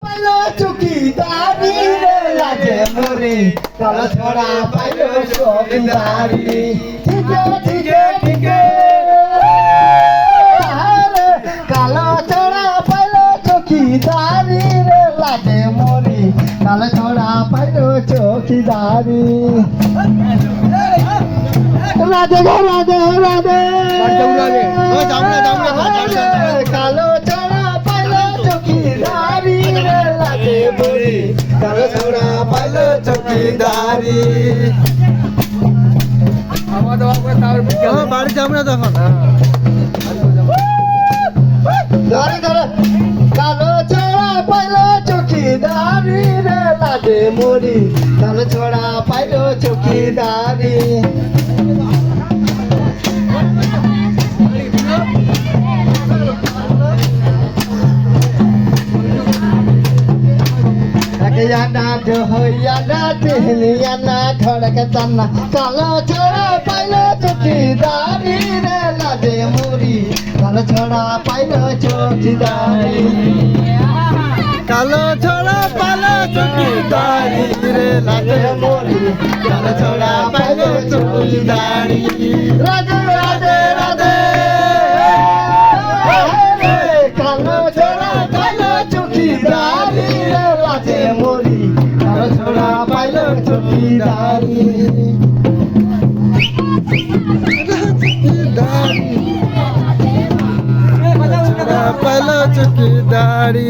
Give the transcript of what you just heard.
পাইলো চৌকিদারি রে লাজে মরে কালো ছড়া পাইলো চৌকিদারি ঠিকে ঠিকে ঠিকে আরে কালো ছড়া পাইলো চৌকিদারি রে লাজে মরে কালো ছড়া পাইলো চৌকিদারি রাধে রাধে রাধে কালো ছড়া পাইলো চৌকিদারি রে লাজে মরে কালো ছড়া পাইলো চৌকিদারি বাড়ি যাবো না তখন ধরে ধরে কালো ছড়া পাইলো চৌকিদারি রে লাজে মরি কালো ছড়া পাইলো চৌকিদারি না হইয়া না তিনিয়া না ধড়কে চান্না কালো ছড়া পাইলো চৌকিদারি রে লাজে মরি কালো ছড়া পাইলো চৌকিদারি কালো ছড়া পালো চৌকিদারি রে লাজে মরি কালো ছড়া পাইলো চৌকিদারি রাধে রাধে রাধে কালো ছড়া পাইলো চৌকিদারি রে লাজে মরি কালো ছড়া পাইলো চৌকিদারি পালো চৌকিদারি